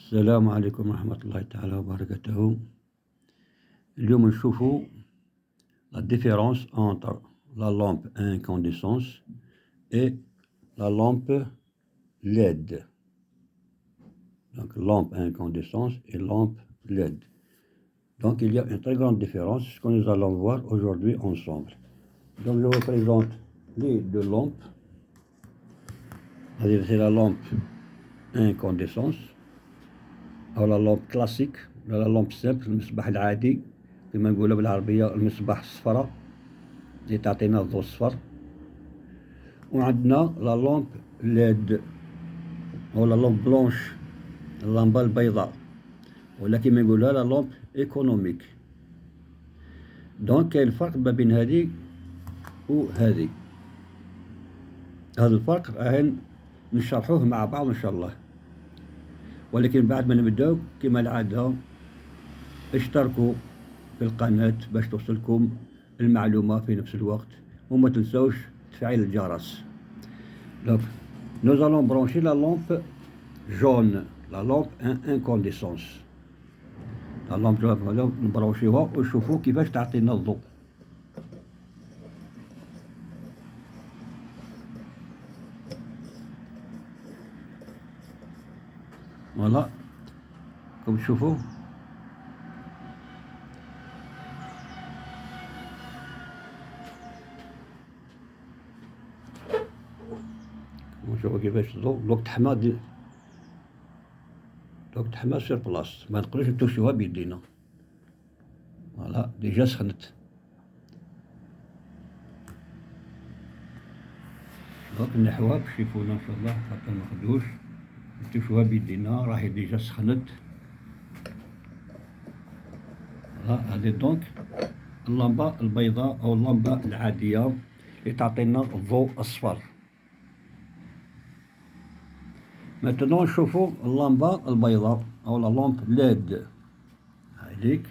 السلام عليكم ورحمة الله تعالى وبركاته. اليوم نشوفوا la différence entre la lampe à incandescence et la lampe LED. Donc lampe à incandescence et lampe LED. Donc il y a une très grande différence, ce que nous allons voir aujourd'hui ensemble. Donc je vous présente les deux lampes. C'est la lampe à incandescence أو la lampe classique ولا la lampe simple المصباح العادي كما نقولوا بالعربية المصباح الصفراء اللي تعطينا الضوء الصفر. وعندنا لا لامب ليد أو لا لامب بلونش اللمبة البيضاء ولا كما يقولوها لا لامب ايكونوميك. دونك كاين الفرق ما بين هذه وهذه. هذا الفرق راح نشرحوه مع بعض إن شاء الله، ولكن بعد ما نبداو كما العادة اشتركوا في القناة باش توصلكم المعلومة في نفس الوقت، وما تنسوش تفعيل الجرس. Donc nous allons brancher la lampe jaune, la lampe à incandescence. La lampe jaune نبروشيوها ونشوفوا كيفاش تعطينا الضوء. فوالا كم تشوفوا نشوفوا كيفاش الضوء دوك تحمى سير بلاص، ما نقدروش نتوشوها بيدينا. فوالا ديجا سخنت. دوك نحوها باش يشوفونا ان شاء الله حتى ما ناخدوش نتوشوها بيدينا، راهي ديجا سخنت. فوالا هذه دونك اللمبة البيضاء او اللمبة العادية اللي تعطينا الضوء الصفر. maintenant نشوفوا اللمبة البيضاء أو لا لامب ليد. هاذيك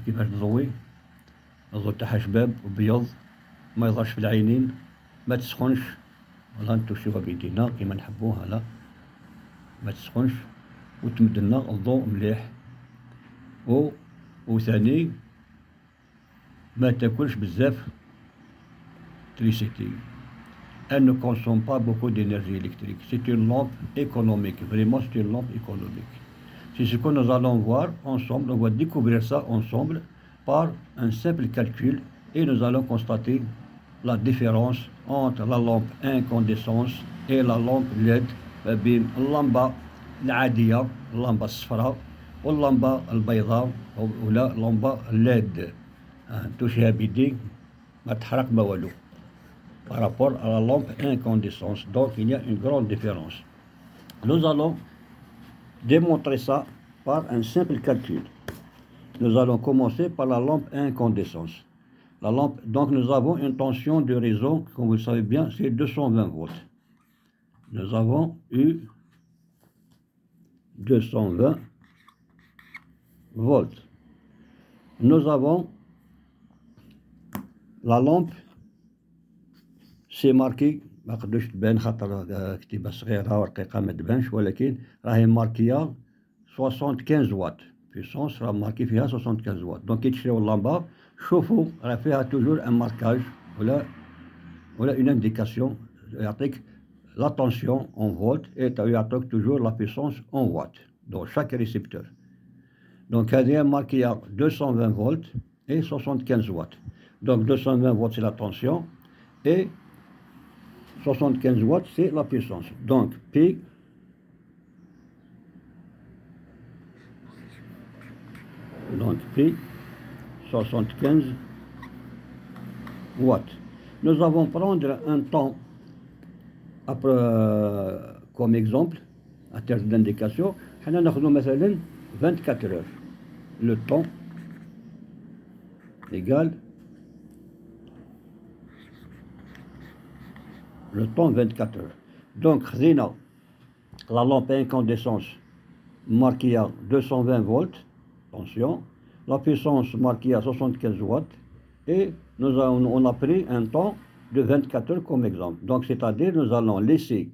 كيفاش تضوي، الضوء تاعها شباب وبيض، ما يضرش في العينين، ما تسخنش. ولا نتوشوها بيدينا كيما نحبوها، لا ما تسخنش وتمدلنا الضوء مليح. وثاني ما تاكلش بزاف électricité. Elle ne consomme pas beaucoup d'énergie électrique. C'est une lampe économique. Vraiment, c'est une lampe économique. C'est ce que nous allons voir ensemble. On va découvrir ça ensemble par un simple calcul et nous allons constater la différence entre la lampe incandescence et la lampe LED بين اللمبة العادية اللمبة الصفراء واللمبة البيضاء ولا لمبة LED. نتوشيها بيديك ما تحرق ما والو. Par rapport à la lampe incandescence. Donc il y a une grande différence. Nous allons démontrer ça par un simple calcul. Nous allons commencer par la lampe incandescence. La lampe, donc nous avons une tension de réseau, comme vous le savez bien, c'est 220 volts. Nous avons eu 220 volts. Nous avons la lampe, سي ماركي ما قدوش تبان خاطر كتيبة صغيرة ورقيقة ما تبانش، ولكن راهي ماركية 75 واط بيسونس، راه ماركي فيها 75 واط. دونك كي تشريو اللمبة شوفوا راه فيها توجور ان ماركاج ولا اون انديكاسيون يعطيك لا طونسيون اون فولت اي يعطيك توجور لا بيسونس اون واط دون شاك ريسيبتور. دونك هذه ماركية 220 فولت اي 75 واط. دونك 220 فولت سي لا طونسيون et 75 watts c'est la puissance. Donc P P 75 watts. Nous allons prendre un temps après, comme exemple à titre d'indication. حنا ناخذوا مثلا 24 heures. Le temps égale le temps 24 heures. Donc خذينا la lampe à incandescence marquée à 220 volts, attention, la puissance marquée à 75 watts, et on a pris un temps de 24 heures comme exemple. Donc, c'est-à-dire, nous allons laisser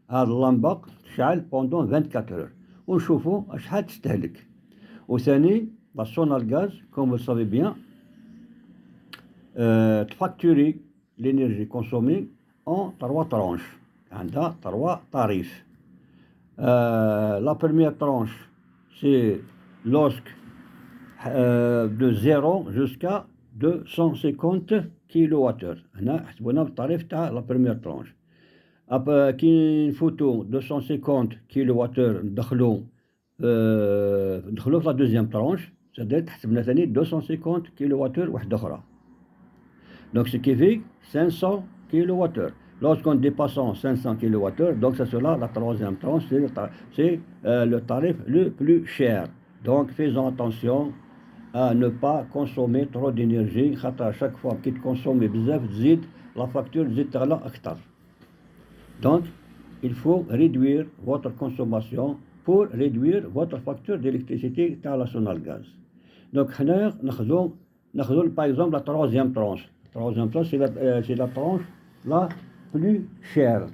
à اللمبة تشعل pendant 24 heures. ونشوفوا شحال تستهلك. وثاني, la Sonal Gaz, comme vous le savez bien, تفacturer l'énergie consommée en 3 tranches. عندها 3 tarifs. La première tranche, c'est lorsque de 0 jusqu'à 250 kWh. هنا حسبونا بالطريف تاع la première tranche. كي نفوتو 250 kWh ندخلو في la deuxième tranche, c'est-à-dire تحسبنا ثاني 250 kWh وحدة أخرى. Donc ce qui fait 500 kWh. Lorsqu'on dépasse 500 kWh, donc ça sera la troisième tranche, c'est le tarif le plus cher. Donc faisons attention à ne pas consommer trop d'énergie. À chaque fois que tu consommes بزاف تزيد la facture تزيد تغلى أكثر. Donc il faut réduire votre consommation pour réduire votre facture d'électricité à la Sonal Gaz. Donc ناخذوا par exemple la troisième tranche. La troisième tranche, c'est la tranche la plus chère.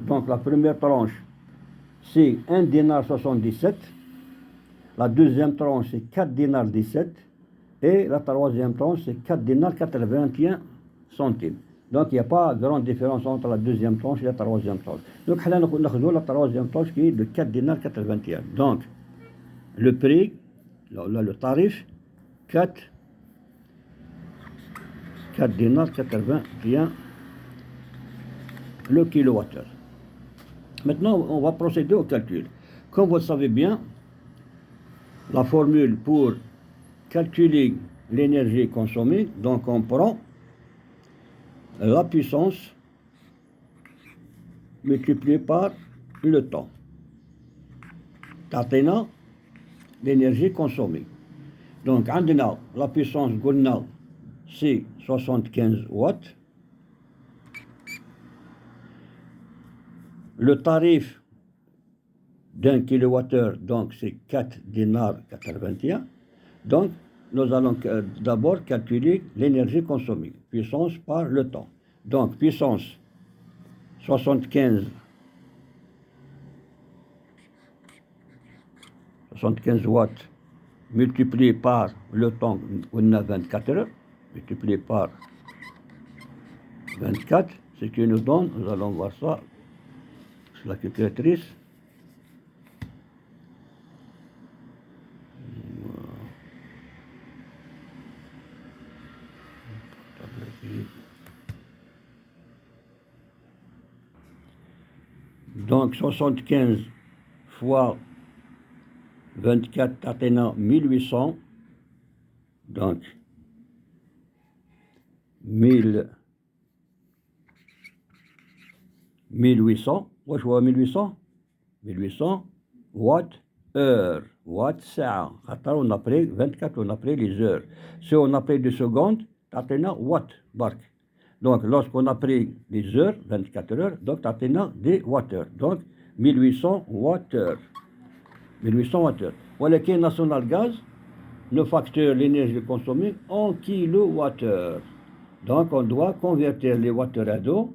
Donc la première tranche, c'est 1 dinar 77. La deuxième tranche, c'est 4 dinars 17. Et la troisième tranche, c'est 4 dinars 81 centimes. Donc il n'y a pas grande différence entre la deuxième tranche et la troisième tranche. Donc la troisième tranche qui est de 4 dinars 81. Donc le prix, le tarif, 4 dinars 81 le kilowattheure. Maintenant, on va procéder au calcul. Comme vous le savez bien, la formule pour calculer l'énergie consommée, donc on prend la puissance multipliée par le temps. تعطينا l'énergie consommée. Donc, عندنا la puissance قلنا c'est 75 watts. Le tarif d'un kilowattheure, donc c'est 4 dinars 81. Donc, nous allons d'abord calculer l'énergie consommée, puissance par le temps. Donc, puissance 75 watts multiplié par le temps, on a 24 heures, multiplié par 24, ce qui nous donne, nous allons voir ça sur la calculatrice. Donc 75 fois 24 atteint 1800. Donc 1800. Moi je vois 1800 watts heure. Watts ساعة. On a pris 24, on a pris les heures. Si on a pris des secondes, atteint watts bark. Donc, lorsqu'on a pris les heures, 24 heures, donc atteint des wattheures. Donc, 1800 wattheures. 1800 wattheures. ولكن National Gaz nous facture l'énergie consommée en kilowattheures. Donc, on doit convertir les wattheures à d'eau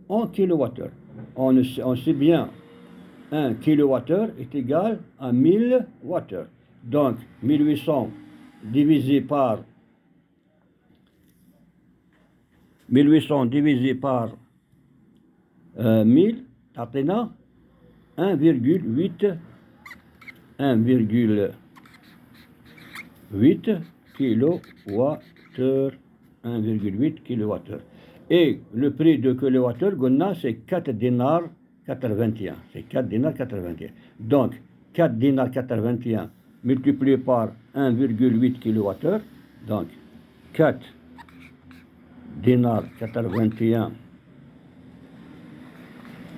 en kilowattheures. On sait bien, 1 kilowattheure est égal à 1000 wattheures. Donc, 1800 divisé par 1000, atteint 1,8 kilowattheure. 1,8 kilowattheure. Et le prix de kilowattheure, c'est 4 dinars 81. C'est 4 dinars 81. Donc, 4 dinars 81 multiplié par 1,8 kilowattheure. Donc, 4 dinars 81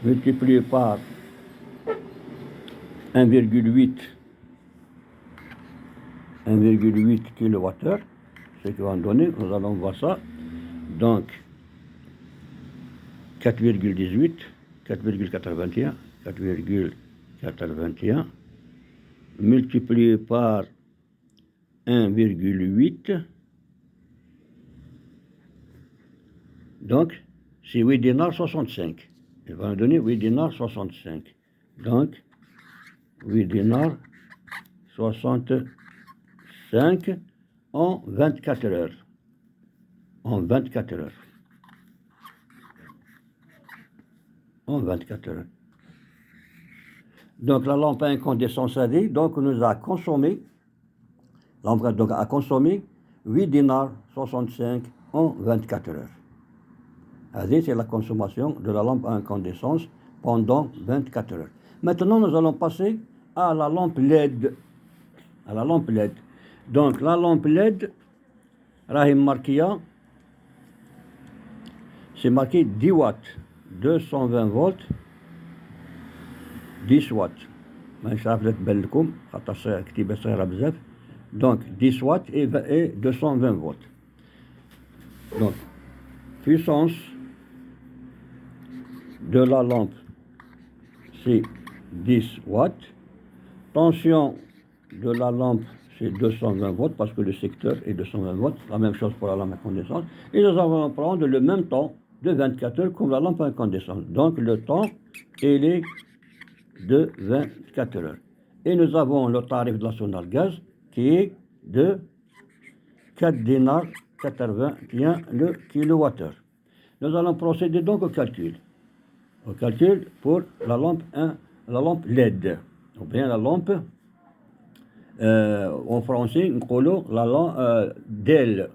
multiplié par 1,8 kilowattheure, ce qui va en donner, nous allons voir ça. Donc 4,18, 4,81 multiplié par 1,8 Donc, c'est 8 dinars 65. Il va nous donner 8 dinars 65. Donc, 8 dinars 65 en 24 heures. En 24 heures. En 24 heures. Donc, la lampe à incandescence a dit, donc, nous a consommé, lampe donc, a consommé 8 dinars 65 en 24 heures. C'est la consommation de la lampe à incandescence pendant 24 heures. Maintenant, nous allons passer à la lampe LED. À la lampe LED. Donc, la lampe LED, Rahim Markia, c'est marqué 10 watts, 220 volts, 10 watts. Donc, 10 watts et 220 volts. Donc, puissance de la lampe, c'est 10 watts. Tension de la lampe, c'est 220 volts, parce que le secteur est 220 volts. La même chose pour la lampe incandescente. Et nous allons prendre le même temps de 24 heures comme la lampe incandescente. Donc, le temps, il est de 24 heures. Et nous avons le tarif de la Sonal Gaz, qui est de 4 dinars 81 le kilowattheure. Nous allons procéder donc au calcul. Au calcul pour la lampe LED. Ou bien la lampe, en français, on dit la lampe DEL.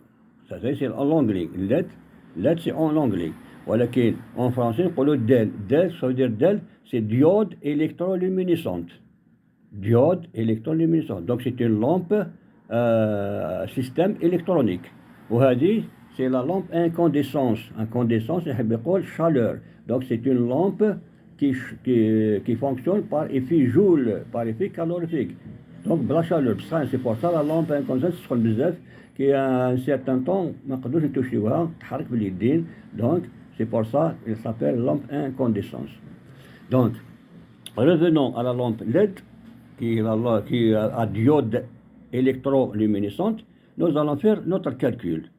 C'est en anglais. LED, c'est en anglais. ولكن en français, on dit DEL. DEL, ça veut dire DEL, c'est diode électroluminescente. Diode électroluminescente. Donc c'est une lampe système électronique. وهذه c'est la lampe incandescence. Incandescence, c'est chaleur. Donc c'est une lampe qui fonctionne par effet joule, par effet calorifique. Donc la chaleur. C'est pour ça la lampe incandescence تسخن بزاف qui à un certain temps ما نقدروش نتوشيوها تحرك باليدين. Donc c'est pour ça qu'elle s'appelle lampe incandescence. Donc revenons à la lampe LED qui a diode électroluminescente. Nous allons faire notre calcul.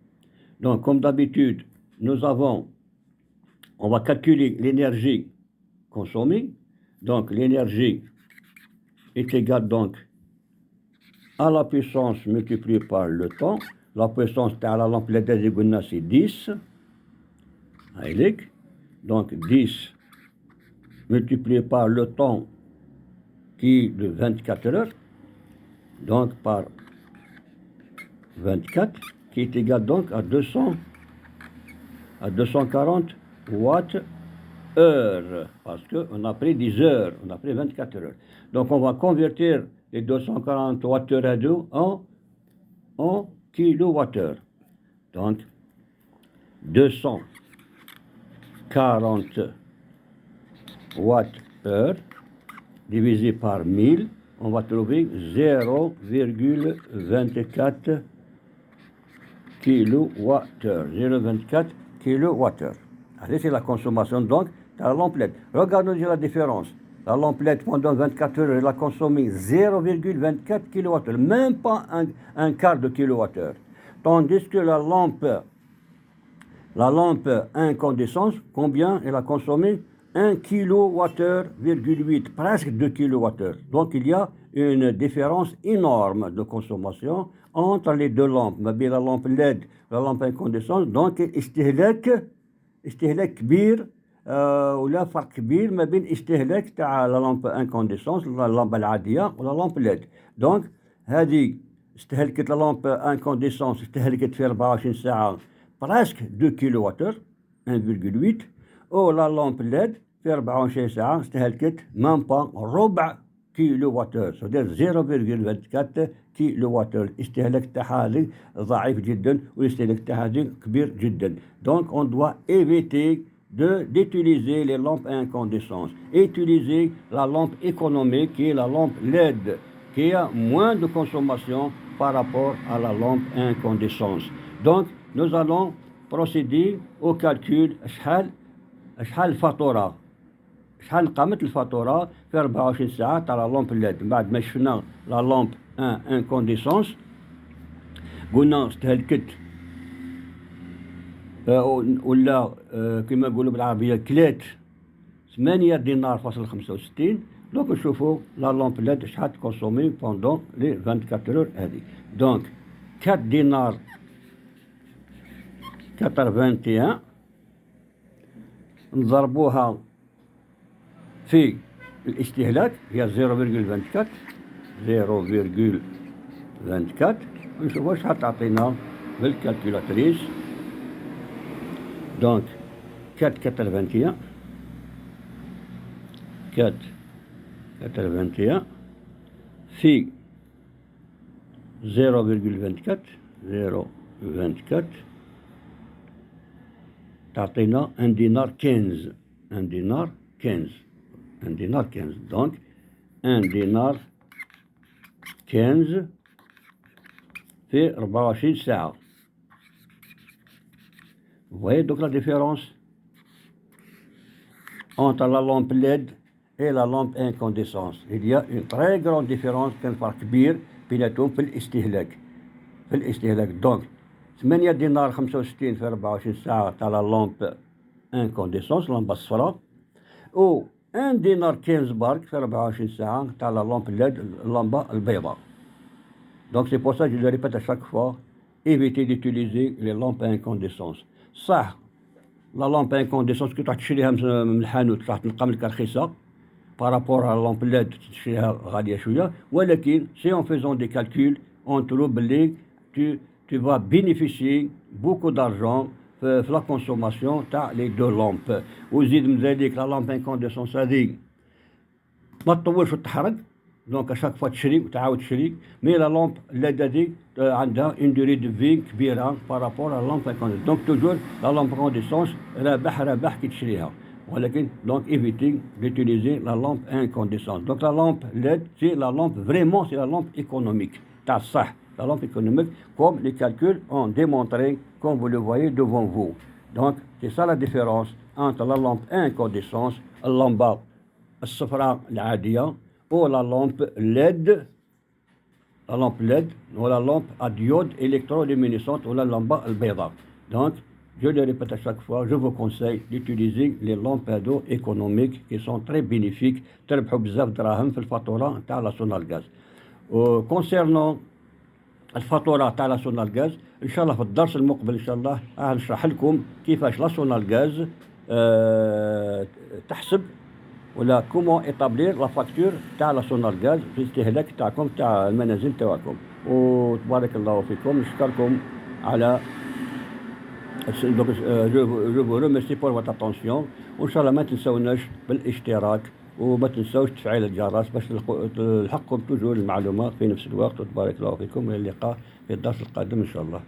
Donc, comme d'habitude, on va calculer l'énergie consommée. Donc, l'énergie est égale donc à la puissance multipliée par le temps. La puissance de la lampe LED, c'est 10. Donc, 10 multiplié par le temps qui est de 24 heures. Donc, par 24, qui est égal donc à 240 watts heure, parce qu'on a pris 10 heures, on a pris 24 heures. Donc on va convertir les 240 watts heure à 2 en kilowattheure. Donc 240 watts heure divisé par 1000, on va trouver 0,24 kilowattheure. 0,24 kilowattheure. C'est la consommation donc de la lampe LED. Regardons la différence. La lampe LED pendant 24 heures, elle a consommé 0,24 kilowattheure, même pas un quart de kilowattheure. Tandis que la lampe incandescence, combien elle a consommé? 1 kWh,8, presque 2 kWh. Donc il y a une différence énorme de consommation entre les deux lampes. La lampe LED, la lampe incandescente, donc استهلاك كبير ولا فرق كبير ما بين استهلاك تاع لا لامب انكونديسونس لا لامب العاديه ولا لامب ليد. دونك هذه استهلكت لا لامب انكونديسونس استهلكت في 24 ساعه براسك 2 كيلوواتر 1,8 و لا لامب ليد في 24 ساعه استهلكت مام با ربع كيلوواتر، سودير 0,24 كيلوواتر. الاستهلاك تاعها ضعيف جدا والاستهلاك تاعها كبير جدا. دونك اون دوا ايفيتي d'utiliser les lampes à incandescence, utiliser la lampe économique qui est la lampe LED, qui a moins de consommation par rapport à la lampe incandescence. Donc, nous allons procéder au calcul شحال الفاتورة، شحال قامت الفاتورة في 24 ساعة تاع لا لامب LED. بعد ما شفنا لا لامب انكونديسونس قلنا استهلكت ولا كما نقولوا بالعربيه كلات 8 دينار فاصل 65. دونك نشوفوا لا لامب ليد شحال تكونسومي بوندون لي 24 اور هذه. دونك 4 دينار 81 نضربوها في الاستهلاك هي 0.24 ونشوفوا شحال تعطينا بالكالكولاتريس. دونك 4.81 في 0.24 تعطينا 1 دينار 15. 1 دينار 15. دونك 1 دينار 15 في 24 ساعة. Vous voyez donc la différence entre la lampe LED et la lampe incandescence. Il y a une très grande différence, كان فرق كبير بيناتهم في الاستهلاك. دونك 8 دينار 65 في 24 ساعة تاع لا لامب انكونديسونس لامبة الصفراء، و 1 دينار 15 برك في 24 ساعة تاع لا لامب LED اللامبة البيضاء. Donc c'est pour ça que je le répète à chaque fois, évitez d'utiliser les lampes à incandescence. صح لا لامب انكونديسونس كي تروح تشريها من الحانوت راح تلقى ملكها رخيصة بارابور على لامب ليد تشريها غالية شوية، ولكن سي اون فيزون دي كالكول اون تروف بلي tu vas bénéficier beaucoup d'argent في لا كونسوماسيون تاع لي دو لامب. وزيد من ذلك لا لامب انكونديسونس هذه ما تطولش وتحرق، دونك اشاك فوا تشري وتعاود تشري. مي لا لامب ليد هذه عندها اون دوري دو في كبيره بارابور على لامب انكونديسونس. دونك توجور لا لامب انكونديسونس رابح كي تشريها، ولكن دونك ايفيتي ديتيليزي لا لامب انكونديسونس. دونك لا لامب ليد سي لا لامب فريمون سي لا لامب ايكونوميك تاع الصح، la lampe économique, comme les calculs ont démontré, comme vous le voyez devant vous. Donc, c'est ça la différence entre la lampe incandescence, la lampe الصفراء العادية ou la lampe LED, ou la lampe à diode électroluminescente ou la lampe البيضاء. Donc, je le répète à chaque fois, je vous conseille d'utiliser les lampadaires économiques qui sont très bénéfiques, تربحوا بزاف دراهم في الفاتورة تاع لا سونال غاز. Concernant الفاتوره تاع لا سونال غاز، ان شاء الله في الدرس المقبل ان شاء الله راح نشرح لكم كيفاش لا سونال غاز تحسب ولا كومون ايطابلير لا فاكتور تاع لا سونال غاز في الاستهلاك تاعكم تاع المنازل تاعكم. وتبارك الله فيكم، نشكركم على جو فو ريميرسي بور فوت اتونسيون. وان شاء الله ما تنسوناش بالاشتراك وما تنسوش تفعيل الجرس باش تلحقكم توجور المعلومات في نفس الوقت. وتبارك الله فيكم، والى اللقاء في الدرس القادم ان شاء الله.